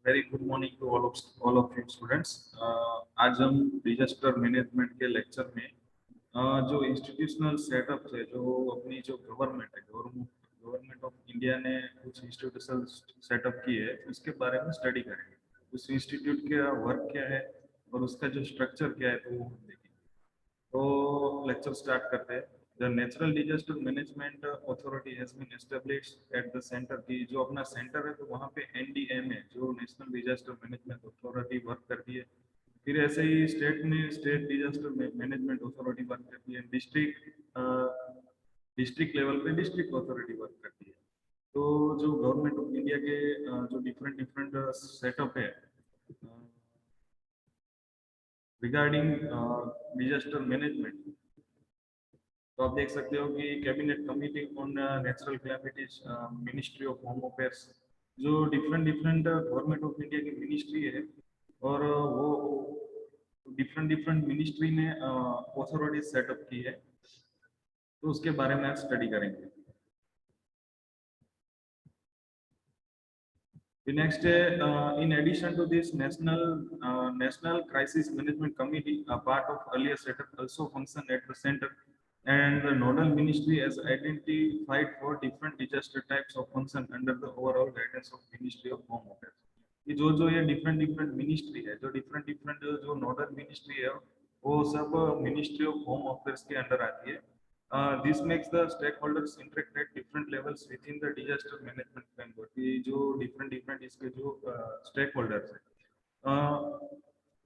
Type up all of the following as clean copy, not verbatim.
Very good morning to all of you students. आज हम disaster management के lecture में जो इंस्टीट्यूशनल सेटअप है, जो अपनी जो गवर्नमेंट है, गवर्नमेंट ऑफ इंडिया ने कुछ इंस्टीट्यूशनल सेटअप की है, उसके बारे में स्टडी करेंगे। उस इंस्टीट्यूट का वर्क क्या है और उसका जो स्ट्रक्चर क्या है, तो वो हम देखेंगे। तो लेक्चर स्टार्ट करते हैं। The natural disaster management authority has been established at the centre की जो अपना सेंटर है, तो वहाँ पे एनडीएमए जो national disaster management authority work करती है। फिर ऐसे ही स्टेट में state disaster management authority work करती है। डिस्ट्रिक्ट लेवल पे डिस्ट्रिक्ट अथॉरिटी वर्क करती है। तो जो गवर्नमेंट ऑफ इंडिया के जो डिफरेंट डिफरेंट सेटअप है रिगार्डिंग डिजास्टर मैनेजमेंट, तो आप देख सकते हो कि cabinet committee on natural calamities, ministry of home affairs, जो different different government of India की मिनिस्ट्री है, और वो डिफरेंट डिफरेंट मिनिस्ट्री ने अथॉरिटी सेटअप की है, तो उसके बारे में आज स्टडी करेंगे। The next, in addition to this, National Crisis Management Committee, a part of earlier setup, also function at the center, and the nodal ministry has identified 4 different disaster types of function under the overall guidance of Ministry of Home Affairs. कि जो ये different different ministry है, जो different different जो nodal ministry है, वो सब Ministry of Home Affairs के अंडर आती है। This makes the stakeholders interact at different levels within the disaster management framework. कि जो different different इसके जो stakeholders हैं,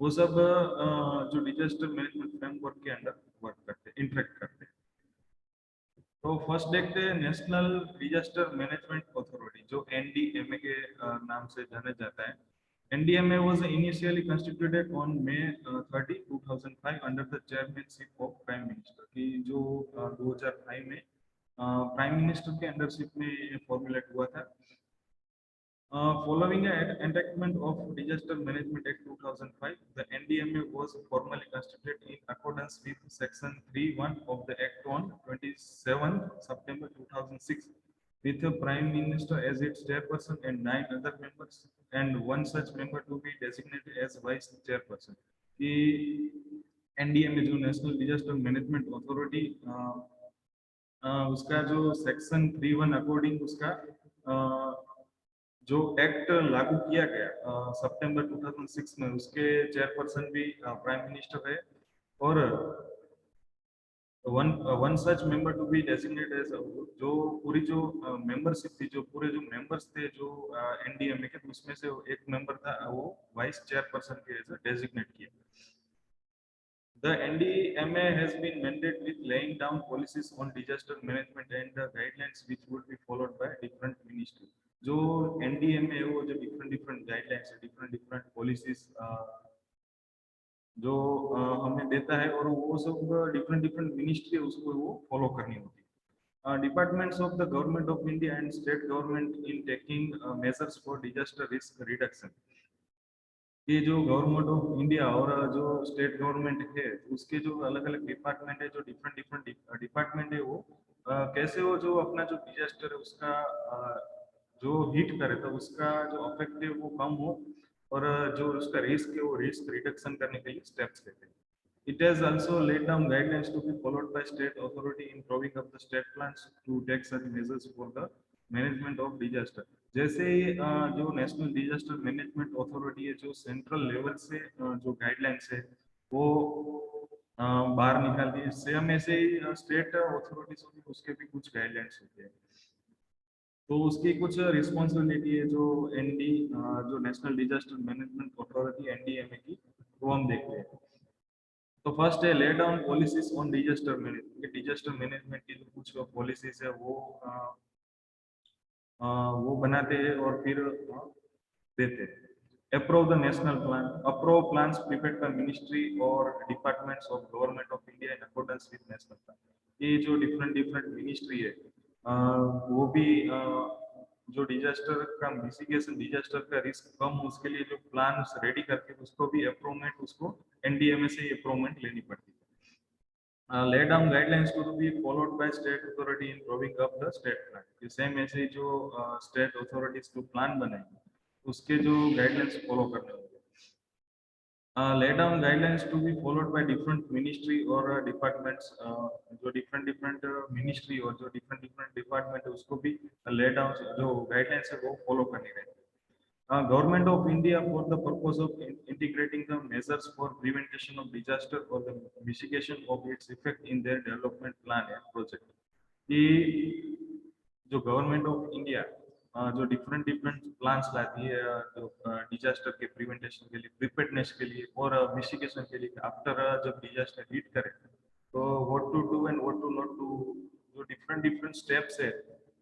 वो सब जो disaster management framework के अंदर वर्क करते हैं, interact करते हैं। तो फर्स्ट देखते हैं नेशनल डिजास्टर मैनेजमेंट अथॉरिटी, जो एनडीएमए के नाम से जाना जाता है। NDMA was initially constituted on May 30, 2005 under the chairmanship of Prime Minister, की जो 2005 में प्राइम मिनिस्टर के अंडरशिप में ये फॉर्मुलेट हुआ था। Following an enactment of Disaster Management Act 2005, the NDMA was formally constituted in accordance with Section 3(1) of the Act on 27 September 2006, with the Prime Minister as its chairperson and 9 other members, and one such member to be designated as vice chairperson. The NDMA जो national disaster management authority, उसका जो section 3(1) according उसका जो act लागू किया गया सितंबर 2006 में, उसके चेयरपर्सन भी प्राइम मिनिस्टर है, और one such member to be designated as, जो पूरी जो मेंबरशिप थी, जो पूरे जो मेंबर्स थे जो एनडीएमए के, उसमें से एक मेंबर था, वो वाइस चेयरपर्सन के एज डेजिग्नेट किया। The NDMA has been mandated with laying down policies on disaster management and the guidelines which would be followed by different ministries. जो NDMA है, वो जो different guidelines है, different policies जो हमें देता है, और वो सब different ministry है, उसको वो follow करनी होती है। Departments of the Government of India and state government in taking measures for disaster risk reduction. ये जो गवर्नमेंट ऑफ इंडिया और जो स्टेट गवर्नमेंट है, उसके जो अलग अलग डिपार्टमेंट है, जो डिफरेंट डिपार्टमेंट है, वो कैसे वो जो अपना जो डिजास्टर है उसका जो हिट करे, तो उसका जो इफेक्ट है वो कम हो, और जो उसका रिस्क है वो रिस्क रिडक्शन करने के लिए स्टेप्स लेते हैं। It has also laid down guidelines to be followed by state authority in drawing up the state plans to take such measures for the management of disaster. जैसे जो national disaster management authority है, जो central level से जो guidelines है वो बाहर निकालती है, सेम ऐसे ही स्टेट अथॉरिटीज होती है, उसके भी कुछ गाइडलाइंस होते हैं, तो उसकी कुछ रिस्पॉन्सिबिलिटी है जो जो national disaster management authority NDMA की, वो हम देखते हैं। तो फर्स्ट है lay down policies on disaster management. Disaster management की जो कुछ पॉलिसीज है वो बनाते हैं और फिर देते हैं। Approve the national plan, approve plans prepared by ministry और departments of government of India in accordance with national plan. ये जो डिफरेंट मिनिस्ट्री है, वो भी जो डिजास्टर का मिटिगेशन, डिजास्टर का रिस्क कम हो, उसके लिए जो प्लान रेडी करके उसको भी अप्रूवमेंट, उसको एनडीएमए से अप्रूवमेंट लेनी पड़ती है। lay down guidelines to be followed by state authority in drawing up the state plan। Same ऐसे जो स्टेट अथॉरिटीज को प्लान बनाएंगे, उसके जो गाइडलाइंस फॉलो करने होंगे। Lay down guidelines to be followed by different ministry or departments, जो different ministry और जो different department है उसको भी lay down जो guidelines है वो follow करनी रहती है। Government of India for the purpose of integrating the measures for prevention of disaster or the mitigation of its effect in their development plan and project, कि जो गवर्नमेंट ऑफ इंडिया जो different plans लाती है जो disaster के prevention के लिए, preparedness के लिए और मिटिगेशन के लिए, आफ्टर जब डिजास्टर हिट करे तो what to do and what to not do, जो डिफरेंट स्टेप्स है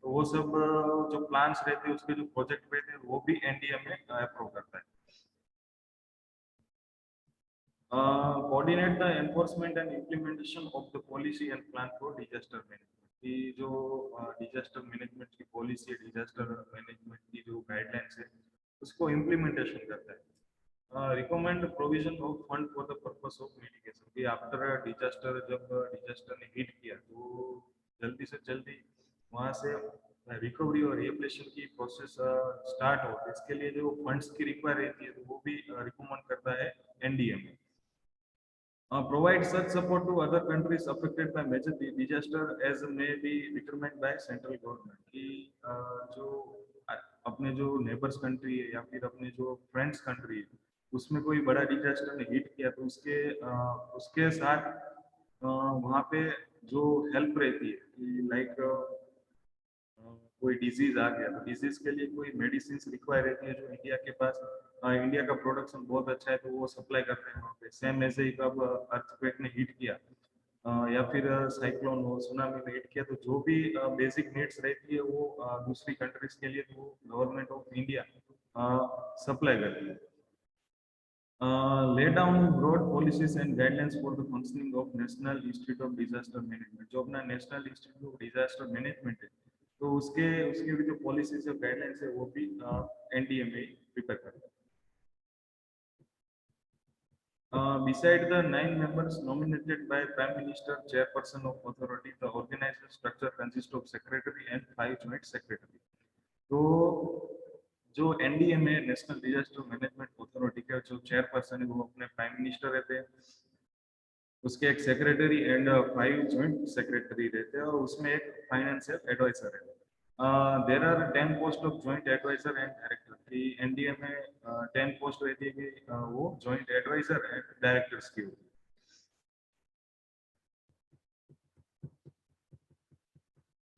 तो वो सब जो प्लान्स रहते हैं उसके जो प्रोजेक्ट रहते हैं वो भी एनडीए में अप्रूव करता है। Coordinate the enforcement and implementation of the policy and plan for disaster management, कि जो डिजास्टर मैनेजमेंट की पॉलिसी है, डिजास्टर मैनेजमेंट की जो गाइडलाइंस है उसको इम्प्लीमेंटेशन करता है। Recommend provision of fund for the purpose of mitigation, कि आफ्टर डिजास्टर जब डिजास्टर ने हिट किया तो जल्दी से जल्दी वहां से रिकवरी और रिहेबिलिटेशन की प्रोसेस स्टार्ट हो, इसके लिए जो फंड्स की रिक्वायर रहती है तो वो भी रिकमेंड करता है एनडीए में। Provide such support to other countries affected by major disaster as may be determined by central government, कि जो अपने जो नेबर्स कंट्री है या फिर अपने जो फ्रेंड्स कंट्री है उसमें कोई बड़ा डिजास्टर ने हिट किया तो उसके साथ वहाँ पे जो हेल्प रहती है, लाइक कोई डिजीज आ गया तो डिजीज के लिए कोई मेडिसिन रिक्वायर रहती है जो इंडिया के पास, इंडिया का प्रोडक्शन बहुत अच्छा है तो वो सप्लाई करते हैं वहाँ पे। सेम ऐसे ही कब अर्थक्वेक ने हिट किया या फिर साइक्लोन हो, सुनामी में हिट किया तो जो भी बेसिक नीड्स रहती है वो दूसरी कंट्रीज के लिए तो गवर्नमेंट ऑफ इंडिया सप्लाई करती है। Lay down broad policies and guidelines for the functioning of National Institute of Disaster Management, जो अपना national institute of disaster management है तो उसके उसके भी जो पॉलिसीज और गाइडलाइंस है वो भी एनडीए में प्रिपेयर करता है। Beside the 9 members nominated by Prime Minister, Chairperson of Authority, the organizational structure consists of Secretary and 5 Joint Secretary. तो जो एनडीए में नेशनल डिजास्टर मैनेजमेंट अथॉरिटी के जो चेयरपर्सन है वो अपने प्राइम मिनिस्टर रहते हैं, उसके एक सेक्रेटरी एंड 5 जॉइंट सेक्रेटरी रहते हैं और उसमें एक फाइनेंशियल एडवाइजर है। There are 10 post of joint adviser and director, की एनडीए में 10 पोस्ट रहती है कि वो जॉइंट एडवाइजर एंड डायरेक्टर्स की होती है।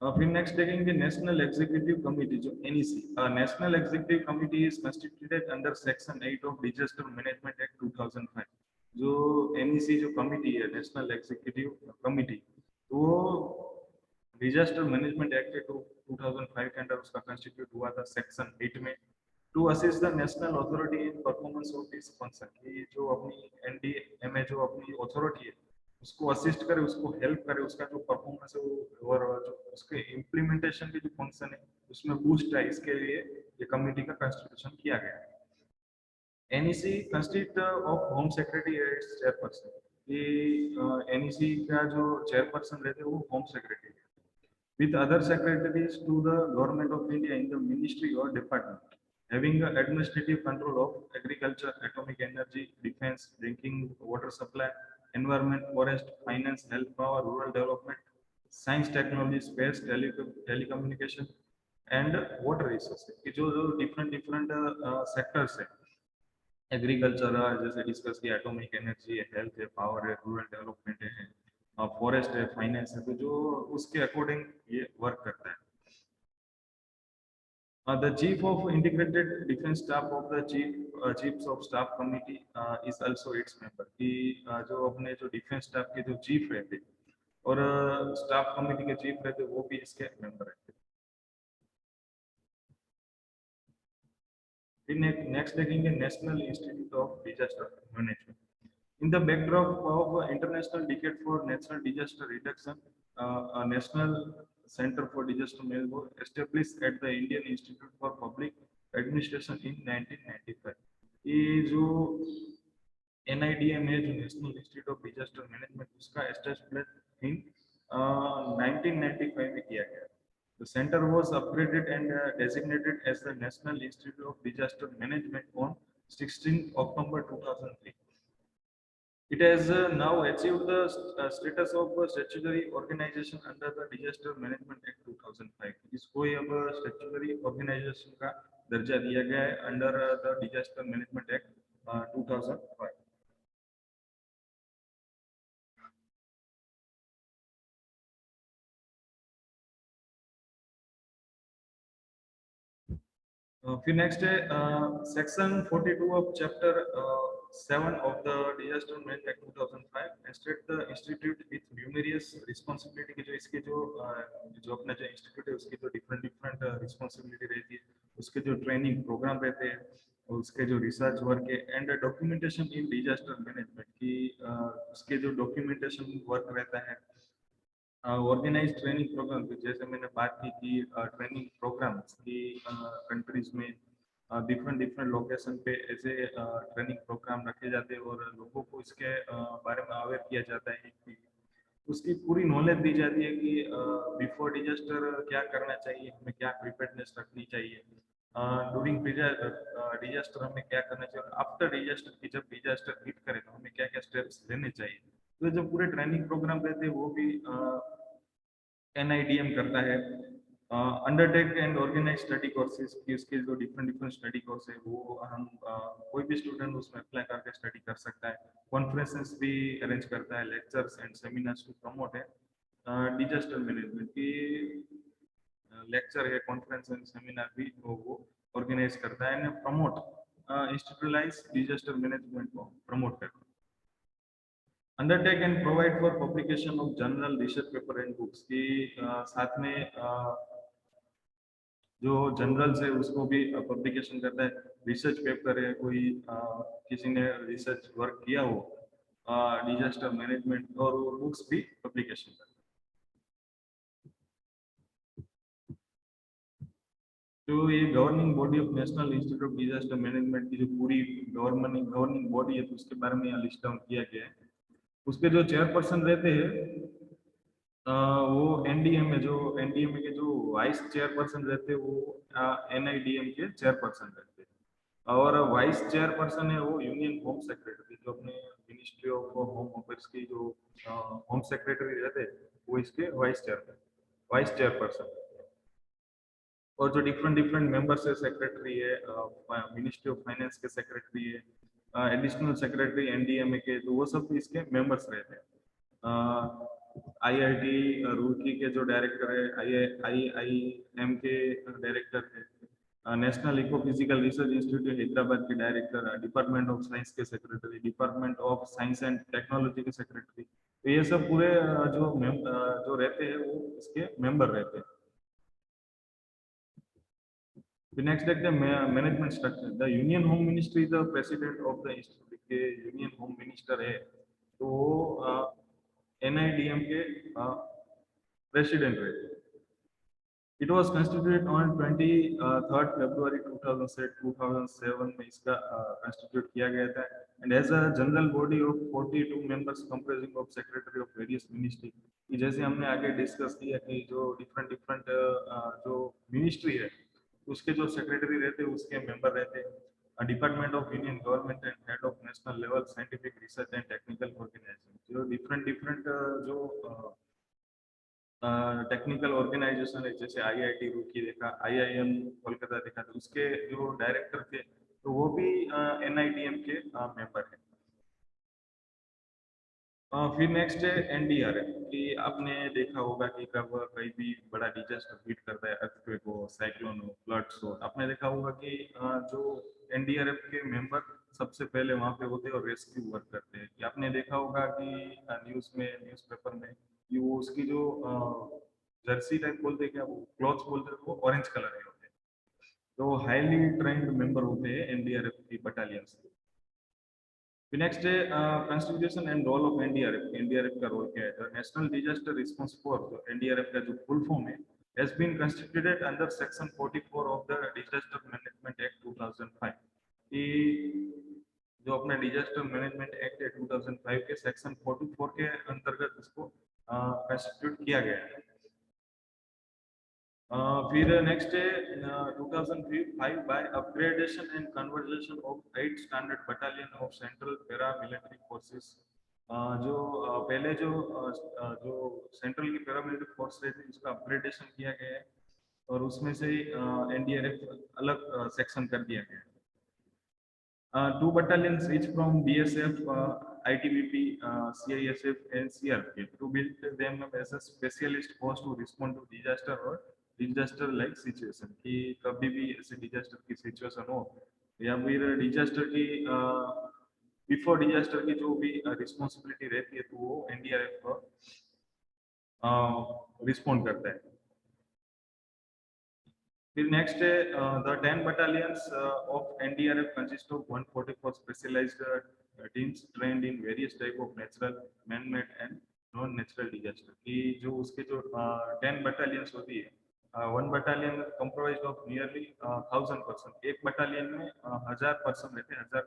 फिर नेक्स्ट देखेंगे नेशनल एग्जीक्यूटिव कमिटी जो NEC. National executive committee is constituted under section 8 of disaster management act 2005। जो एनईसी जो कमिटी है नेशनल एग्जीक्यूटिव कमिटी वो डिजास्टर मैनेजमेंट एक्ट 2005 के अंडर उसका कंस्टिट्यूट हुआ था सेक्शन 8 में, to assist the national authority in performance of this function, की जो अपनी एनडीए में जो अपनी अथॉरिटी है उसको असिस्ट करे, उसको हेल्प करे, उसका जो परफॉर्मेंस है वो और जो उसके इम्प्लीमेंटेशन की जो फंक्शन है उसमें बूस्ट है, इसके लिए ये कमिटी का कंस्टिट्यूशन किया गया है। एनईसी कंस्टिट of home secretary as chairperson, ये एनईसी का जो चेयरपर्सन रहते हैं वो home secretary with other secretaries to the government of India in the ministry or department, having administrative control of agriculture, atomic energy, defense, drinking water supply, environment, forest, finance, health, power, rural development, science, technology, space, telecommunication and water resources, कि जो different sectors है, agriculture जैसे discuss किया, atomic energy है, health है, power है, rural development है, forest है, फाइनेंस है, तो जो उसके अकॉर्डिंग ये वर्क करता है। The chief of integrated defense staff of the chiefs of staff committee is also its member, कि जो अपने जो डिफेंस स्टाफ के जो चीफ रहते और स्टाफ कमिटी के चीफ रहते वो भी इसके मेंबर रहते। नेक्स्ट देखेंगे national institute of disaster management. In the backdrop of International Decade for Natural Disaster Reduction, a National Center for Disaster Management established at the Indian Institute for Public Administration in 1995. ये जो NIDM है जो national institute of disaster management उसका establishment इन 1995 में किया गया। The center was upgraded and designated as the National Institute of Disaster Management on 16 October 2003. It has now achieved the status of a statutory organization under the Disaster Management Act 2005. इसको अब statutory organization का दर्जा दिया गया है under the Disaster Management Act 2005. फिर next है section 42 of chapter 7 of the disaster management act 2005 instead the institute with numerous responsibility के जो इसके जो अपना जो इंस्टीट्यूट है उसकी जो डिफरेंट रिस्पांसिबिलिटी रहती है, उसके जो ट्रेनिंग प्रोग्राम रहते हैं, उसके जो रिसर्च वर्क है and documentation in disaster management की उसके जो डॉक्यूमेंटेशन वर्क रहता है, ऑर्गेनाइज ट्रेनिंग प्रोग्राम जैसे मैंने बात की कि ट्रेनिंग प्रोग्राम्स की कंट्रीज में डिफरेंट लोकेशन पे ऐसे ट्रेनिंग प्रोग्राम रखे जाते हैं और लोगों को इसके बारे में अवेयर किया जाता है कि उसकी पूरी नॉलेज दी जाती है कि बिफोर डिजास्टर क्या करना चाहिए, हमें क्या प्रिपेयर्डनेस रखनी चाहिए, ड्यूरिंग डिजास्टर हमें क्या करना चाहिए, आफ्टर डिजास्टर की जब डिजास्टर हिट करे तो हमें क्या क्या स्टेप्स लेने चाहिए। तो जो पूरे ट्रेनिंग प्रोग्राम रहते हैं वो भी NIDM करता है। Undertake and organise study courses की उसके जो डिफरेंट स्टडी कोर्स है वो हम कोई भी स्टूडेंट उसमें अप्लाई करके स्टडी कर सकता है। कॉन्फ्रेंसेस भी अरेंज करता है, lectures and seminars to promote है डिजास्टर मैनेजमेंट की लेक्चर है, कॉन्फ्रेंस एंड सेमिनार भी वो ऑर्गेनाइज करता है and promote institutionalise disaster management को प्रमोट करता है। Undertake and provide for publication of journal, research paper and books की साथ में जो जर्नल्स है उसको भी पब्लिकेशन करता है। रिसर्च पेपर है, कोई किसी ने रिसर्च वर्क किया हो डिजास्टर मैनेजमेंट, और वो बुक्स भी पब्लिकेशन करता है। तो ये governing body of national institute of disaster management की जो पूरी गवर्निंग बॉडी है तो उसके बारे में यहाँ लिस्ट डाउन किया गया है। उसके जो चेयरपर्सन रहते हैं वो NDM में जो NDM के जो वाइस चेयरपर्सन रहते हैं वो NIDM के चेयरपर्सन रहते हैं, और वाइस चेयरपर्सन है वो यूनियन होम सेक्रेटरी, जो अपने मिनिस्ट्री ऑफ होम अफेयर्स की जो होम सेक्रेटरी रहते हैं वो इसके वाइस चेयरपर्सन। और जो डिफरेंट मेंबर्स है, सेक्रेटरी है मिनिस्ट्री ऑफ फाइनेंस के सेक्रेटरी है, एडिशनल सेक्रेटरी NDMA के, तो वो सब इसके मेंबर्स रहते हैं। IIT रुड़की के जो डायरेक्टर है, IIM के डायरेक्टर है, national eco physical research institute Hyderabad के डायरेक्टर, डिपार्टमेंट ऑफ साइंस के secretary, department of science and technology के सेक्रेटरी, तो ये सब पूरे जो रहते हैं वो इसके मेंबर रहते हैं। The next देखते हैं management structure. The union home ministry the president of the institute के यूनियन होम मिनिस्टर है, तो NIDM के प्रेसिडेंट रहते हैं। It was constituted on 23rd February 2007 में इसका constitute किया गया था and has a general body of 42 members comprising of secretary of various ministry। जैसे हमने आगे डिस्कस किया कि जो डिफरेंट जो मिनिस्ट्री है उसके जो सेक्रेटरी रहते हैं उसके मेंबर रहते हैं। Department of union government and head of national level scientific research and technical organisation, जो डिफरेंट जो टेक्निकल ऑर्गेनाइजेशन है, जैसे IIT रुड़की देखा, IIM कोलकाता देखा, तो उसके जो डायरेक्टर थे तो वो भी NIDM के मेंबर है। फिर नेक्स्ट है NDRF कि आपने देखा होगा कि कब कहीं भी बड़ा डिजास्टर हिट करता है, अर्थक्वेक हो, साइक्लोन हो, फ्लड्स हो, आपने देखा होगा कि जो NDRF के मेंबर सबसे पहले वहां पे होते हैं और रेस्क्यू वर्क करते हैं। कि आपने देखा होगा कि न्यूज़पेपर में कि वो उसकी जो जर्सी टाइप बोलते हैं, क्या वो क्लॉथ्स बोलते हैं, वो ऑरेंज कलर के होते हैं। तो हाईली ट्रेंड मेंबर होते हैं NDRF की बटालियन से। नेक्स्ट है constitution and role of NDRF का रोल क्या है। National disaster response force, NDRF का जो फुल फॉर्म है, has been constituted under section 44 of the Disaster Management Act 2005 कि जो अपना डिजास्टर मैनेजमेंट एक्ट है 2005 के सेक्शन 44 के अंतर्गत इसको कंस्टिट्यूट किया गया है। फिर नेक्स्ट है 2005 by upgradation and conversion of 8 standard battalion of central para military forces. जो पहले जो सेंट्रल की पैरा मिलिट्री फोर्स रहती है उसका अपग्रेडेशन किया गया है और उसमें से एनडीआरएफ अलग सेक्शन कर दिया गया है। 2 battalions each from BSF, ITBP, CISF and CRPF to build them as a specialist force to respond to disaster or disaster like situation। कि कभी भी ऐसे डिजास्टर की सिचुएशन हो या फिर डिजास्टर की बिफोर डिजास्टर की जो भी रिस्पॉन्सिबिलिटी रहती है तो वो एनडीआरएफ रिस्पॉन्ड करता है। फिर नेक्स्ट है the 10 battalions of NDRF consist of 144 specialized teams trained in various type of natural, man-made and non-natural disaster। कि जो उसके जो 10 battalions होती है, one battalion comprised of nearly 1000 person, एक battalion में 1000 person रहते हैं, 1000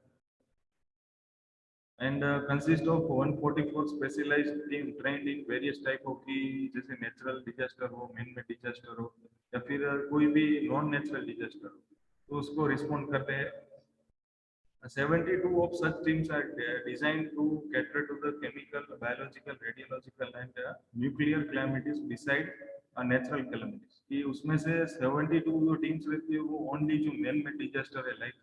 and consist of 144 specialized team trained in various type of की जैसे natural disaster हो, man-made disaster हो या फिर कोई भी नॉन नेचुरल डिजास्टर हो तो उसको रिस्पॉन्ड करते हैं। 72 of such teams are designed to cater to the chemical, biological, radiological and nuclear calamities beside natural calamities। कि उसमें से 72 जो टीम्स रहती है वो ओनली जो मैन मेड डिजास्टर है लाइक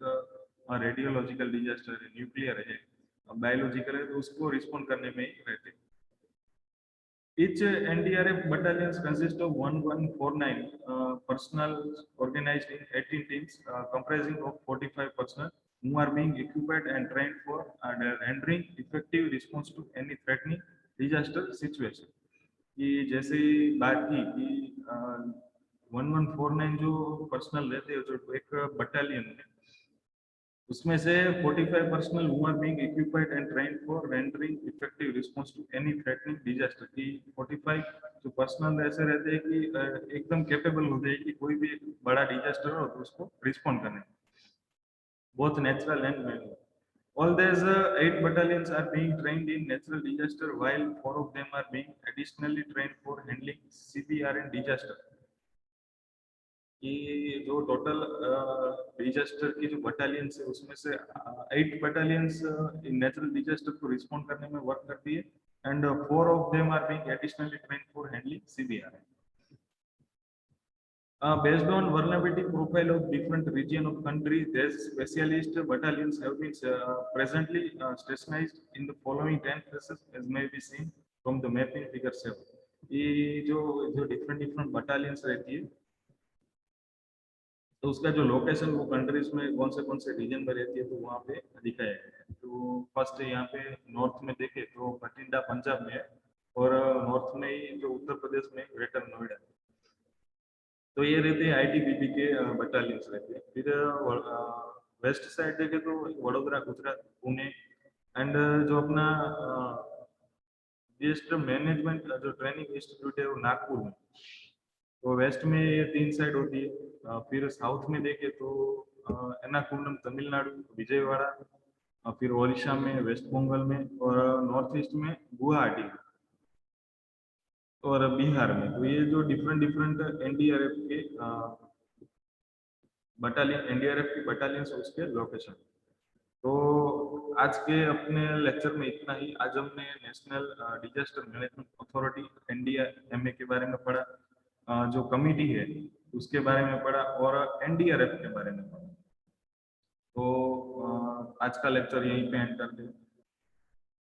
रेडियोलॉजिकल डिजास्टर है, न्यूक्लियर है, बायोलॉजिकल है तो उसको रिस्पॉन्ड करने में ही रहते हैं। Each NDRF battalions consist of 1149 personnel organized in 18 teams comprising of 45 personnel who are being equipped and trained for rendering effective response to any threatening disaster situation। कि जैसे बात की कि 1149 जो पर्सनल रहते हैं जो एक बटालियन में उसमें से 45 personal who are being equipped and trained for rendering effective response to any threatening disaster। की 45 जो पर्सनल ऐसे रहते हैं कि एकदम कैपेबल हो जाए कि कोई भी बड़ा डिजास्टर हो तो उसको रिस्पॉन्ड करने both natural and man। All these 8 battalions are being trained in natural disaster while 4 of them are being additionally trained for handling CPR and disaster। कि जो टोटल डिजास्टर की जो बटालियंस है उसमें से 8 बटालियंस इन नेचुरल डिजास्टर को respond करने में वर्क करती है and 4 of them are being additionally trained for handling CBR. Based on vulnerability profile of different region of country, these specialist battalions have been presently stationed in the following 10 places as may be seen from the map in figure 7। ये जो different battalions रहती है तो उसका जो location वो countries में कौन से रीजन में रहती है तो वहाँ पे दिखाया है। तो फर्स्ट यहाँ पे नॉर्थ में देखे तो बठिंडा पंजाब में है और नॉर्थ में ही जो उत्तर प्रदेश में ग्रेटर नोएडा। तो ये रहते हैं आईटीबीपी के बटालियंस रहते हैं। फिर वेस्ट साइड देखे तो वडोदरा, गुजरात, पुणे एंड जो अपना मैनेजमेंट जो ट्रेनिंग इंस्टीट्यूट है वो नागपुर में। तो वेस्ट में ये 3 साइड होती है। फिर साउथ में देखे तो एर्नाकुलम तमिलनाडु, विजयवाड़ा, फिर ओडिशा में, वेस्ट बंगाल में और नॉर्थ ईस्ट में गुवाहाटी और बिहार में। तो ये जो डिफरेंट एनडीआरएफ के बटालियन, एनडीआरएफ की बटालियन उसके लोकेशन। तो आज के अपने लेक्चर में इतना ही। आज हमने national disaster management authority NDMA के बारे में पढ़ा, जो कमिटी है उसके बारे में पढ़ा और एनडीआरएफ के बारे में पढ़ा। तो आज का लेक्चर यहीं पे एंड करते हैं।